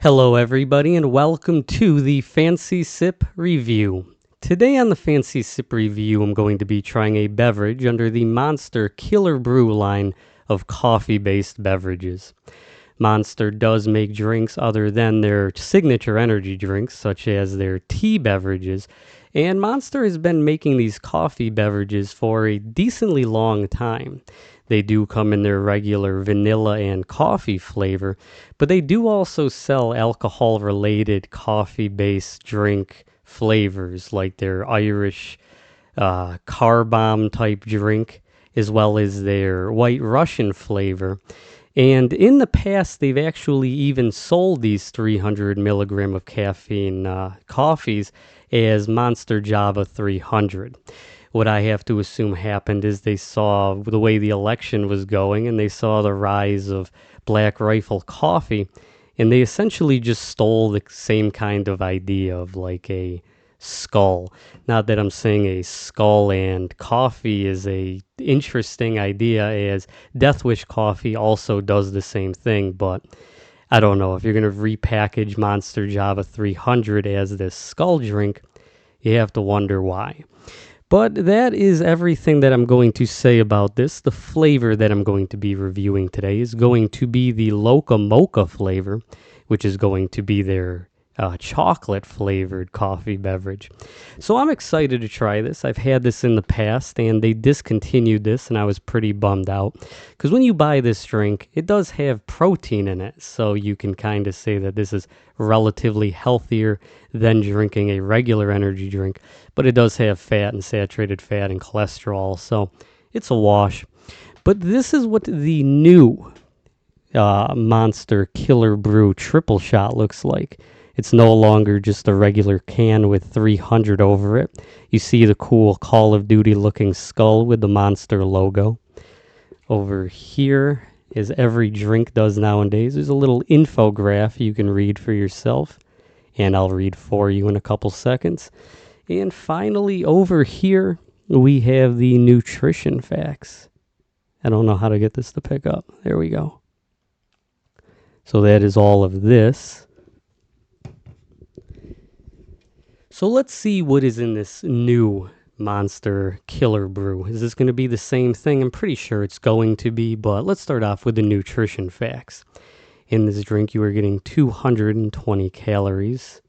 Hello everybody and welcome to the Fancy Sip Review. Today on the Fancy Sip Review I'm going to be trying a beverage under the Monster Killer Brew line of coffee-based beverages. Monster does make drinks other than their signature energy drinks such as their tea beverages, and Monster has been making these coffee beverages for a decently long time. They do come in their regular vanilla and coffee flavor, but they do also sell alcohol-related coffee-based drink flavors like their Irish car bomb type drink, as well as their White Russian flavor. And in the past, they've actually even sold these 300 milligram of caffeine coffees as Monster Java 300. What I have to assume happened is they saw the way the election was going and they saw the rise of Black Rifle coffee, and they essentially just stole the same kind of idea of like a skull. Not that I'm saying a skull and coffee is a interesting idea, as Death Wish coffee also does the same thing, but I don't know if you're going to repackage Monster Java 300 as this skull drink, you have to wonder why. But that is everything that I'm going to say about this. The flavor that I'm going to be reviewing today is going to be the Loca Mocha flavor, which is going to be their chocolate flavored coffee beverage. So I'm excited to try this. I've had this in the past and they discontinued this and I was pretty bummed out because when you buy this drink, it does have protein in it. So you can kind of say that this is relatively healthier than drinking a regular energy drink, but it does have fat and saturated fat and cholesterol. So it's a wash. But this is what the new Monster Killer Brew triple shot looks like. It's no longer just a regular can with 300 over it. You see the cool Call of Duty looking skull with the Monster logo. Over here, as every drink does nowadays, there's a little infograph you can read for yourself, and I'll read for you in a couple seconds. And finally, over here, we have the nutrition facts. I don't know how to get this to pick up. There we go. So that is all of this. So let's see what is in this new Monster Killer Brew. Is this going to be the same thing? I'm pretty sure it's going to be, but let's start off with the nutrition facts. In this drink, you are getting 220 calories,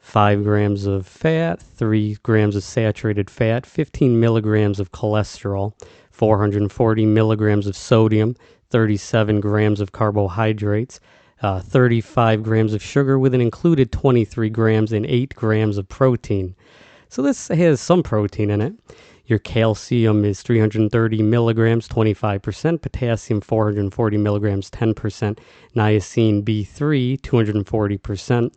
5 grams of fat, 3 grams of saturated fat, 15 milligrams of cholesterol, 440 milligrams of sodium, 37 grams of carbohydrates, 35 grams of sugar with an included 23 grams and 8 grams of protein. So this has some protein in it. Your calcium is 330 milligrams, 25%, potassium 440 milligrams, 10%, niacin B3, 240%,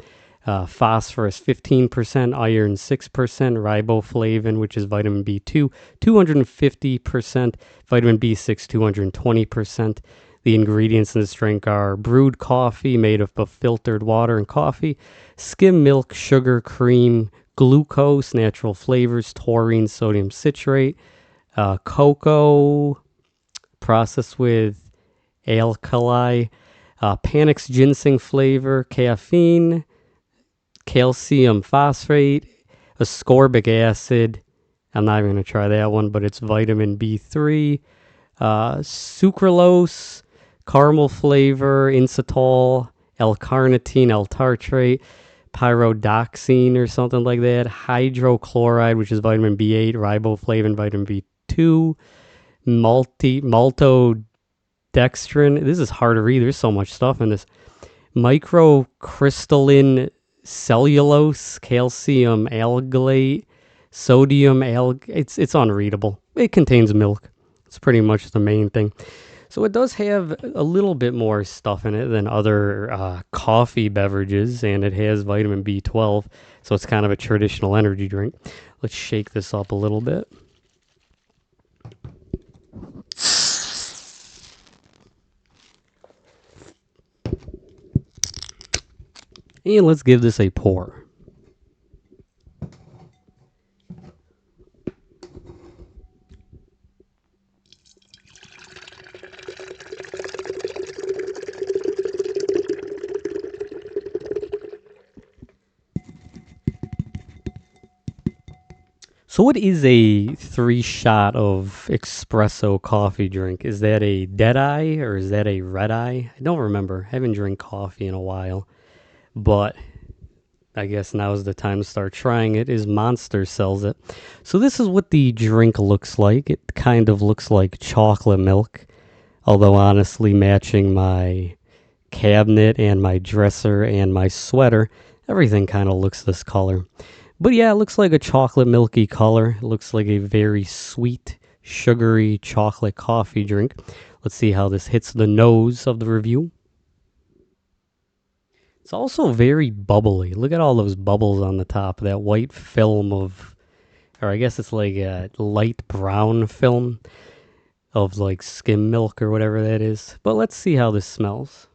phosphorus 15%, iron 6%, riboflavin, which is vitamin B2, 250%, vitamin B6, 220%. The ingredients in this drink are brewed coffee made up of filtered water and coffee, skim milk, sugar, cream, glucose, natural flavors, taurine, sodium citrate, cocoa, processed with alkali, Panax ginseng flavor, caffeine, calcium phosphate, ascorbic acid. I'm not even going to try that one, but it's vitamin B3, sucralose, caramel flavor, inositol, L-carnitine, L-tartrate, pyridoxine or something like that, hydrochloride, which is vitamin B8, riboflavin, vitamin B2, maltodextrin. This is hard to read. There's so much stuff in this. Microcrystalline cellulose, calcium algalate, sodium it's unreadable. It contains milk. It's pretty much the main thing. So it does have a little bit more stuff in it than other coffee beverages, and it has vitamin B12, so it's kind of a traditional energy drink. Let's shake this up a little bit. And let's give this a pour. So what is a 3 shot of espresso coffee drink? Is that a dead eye or is that a red eye? I don't remember. I haven't drank coffee in a while, but I guess now is the time to start trying it. Is Monster sells it. So this is what the drink looks like. It kind of looks like chocolate milk, although honestly matching my cabinet and my dresser and my sweater, everything kind of looks this color. But yeah, it looks like a chocolate milky color. It looks like a very sweet, sugary chocolate coffee drink. Let's see how this hits the nose of the review. It's also very bubbly. Look at all those bubbles on the top. That white film of, or I guess it's like a light brown film of like skim milk or whatever that is. But let's see how this smells.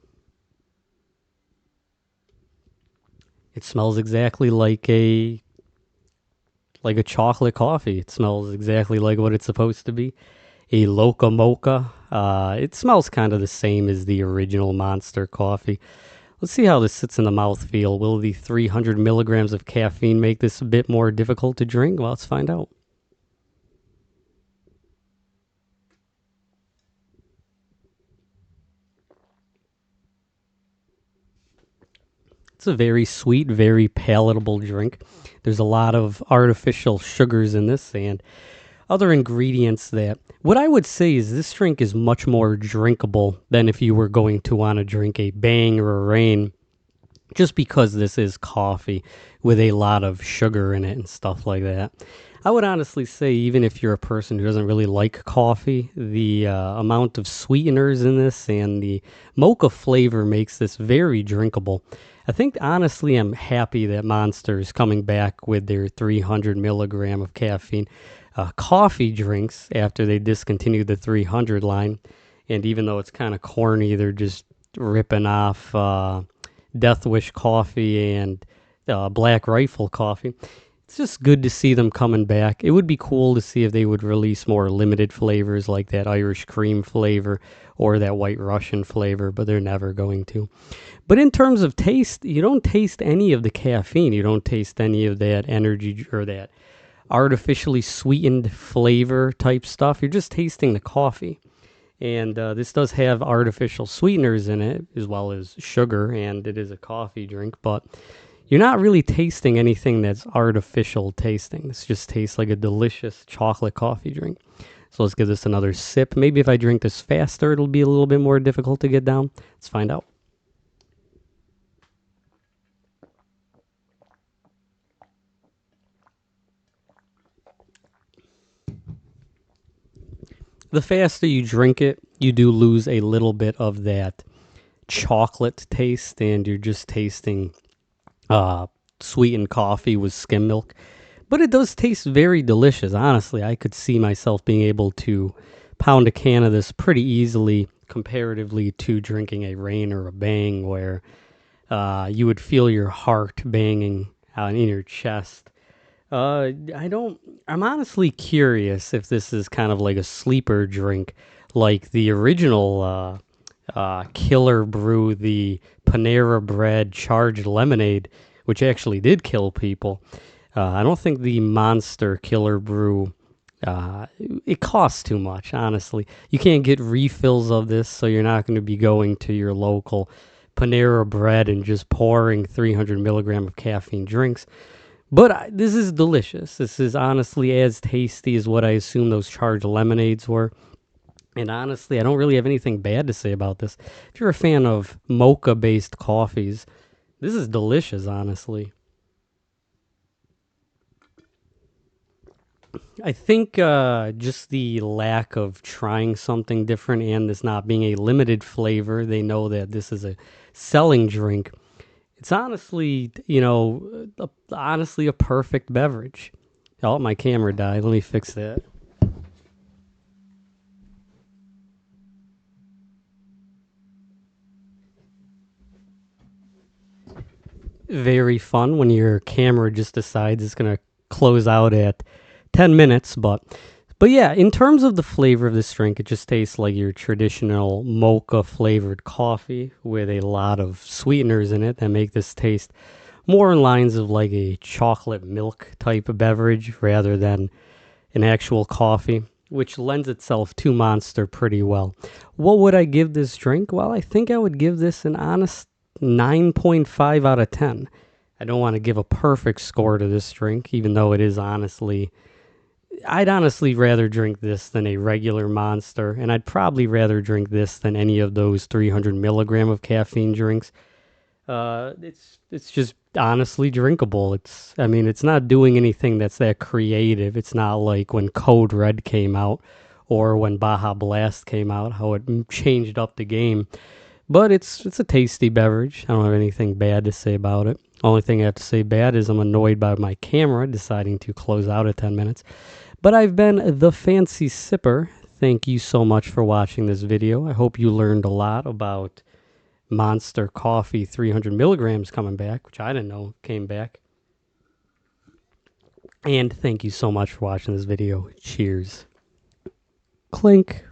It smells exactly like a chocolate coffee. It smells exactly like what it's supposed to be. A Loca Mocha. It smells kind of the same as the original Monster coffee. Let's see how this sits in the mouthfeel. Will the 300 milligrams of caffeine make this a bit more difficult to drink? Well, let's find out. It's a very sweet, very palatable drink. There's a lot of artificial sugars in this and other ingredients that what I would say is this drink is much more drinkable than if you were going to want to drink a Bang or a Rain, just because this is coffee with a lot of sugar in it and stuff like that. I would honestly say, even if you're a person who doesn't really like coffee, the amount of sweeteners in this and the mocha flavor makes this very drinkable. I think, honestly, I'm happy that Monster is coming back with their 300 milligram of caffeine coffee drinks after they discontinued the 300 line. And even though it's kind of corny, they're just ripping off Death Wish coffee and Black Rifle coffee. It's just good to see them coming back. It would be cool to see if they would release more limited flavors like that Irish cream flavor or that White Russian flavor, but they're never going to. But in terms of taste, you don't taste any of the caffeine. You don't taste any of that energy or that artificially sweetened flavor type stuff. You're just tasting the coffee. And this does have artificial sweeteners in it, as well as sugar, and it is a coffee drink, but you're not really tasting anything that's artificial tasting. This just tastes like a delicious chocolate coffee drink. So let's give this another sip. Maybe if I drink this faster, it'll be a little bit more difficult to get down. Let's find out. The faster you drink it, you do lose a little bit of that chocolate taste, and you're just tasting uh, sweetened coffee with skim milk. But it does taste very delicious. Honestly, I could see myself being able to pound a can of this pretty easily comparatively to drinking a Rain or a Bang, where you would feel your heart banging in your chest. I don't. I'm honestly curious if this is kind of like a sleeper drink, like the original Killer Brew, the Panera Bread charged lemonade, which actually did kill people. I don't think the Monster Killer Brew. It costs too much, honestly. You can't get refills of this, so you're not going to be going to your local Panera Bread and just pouring 300 milligram of caffeine drinks. But this is delicious. This is honestly as tasty as what I assume those charged lemonades were. And honestly, I don't really have anything bad to say about this. If you're a fan of mocha-based coffees, this is delicious, honestly. I think just the lack of trying something different and this not being a limited flavor, they know that this is a selling drink. It's honestly, honestly a perfect beverage. Oh, my camera died. Let me fix that. Very fun when your camera just decides it's going to close out at 10 minutes, but yeah, in terms of the flavor of this drink, it just tastes like your traditional mocha flavored coffee with a lot of sweeteners in it that make this taste more in lines of like a chocolate milk type of beverage rather than an actual coffee, which lends itself to Monster pretty well. What would I give this drink? Well, I think I would give this an honest 9.5 out of 10. I don't want to give a perfect score to this drink, even though it is I'd honestly rather drink this than a regular Monster, and I'd probably rather drink this than any of those 300 milligram of caffeine drinks. It's just honestly drinkable. It's not doing anything that's that creative. It's not like when Code Red came out or when Baja Blast came out, how it changed up the game. But it's a tasty beverage. I don't have anything bad to say about it. Only thing I have to say bad is I'm annoyed by my camera deciding to close out at 10 minutes. But I've been the Fancy Sipper. Thank you so much for watching this video. I hope you learned a lot about Monster Coffee 300 milligrams coming back, which I didn't know came back. And thank you so much for watching this video. Cheers. Clink.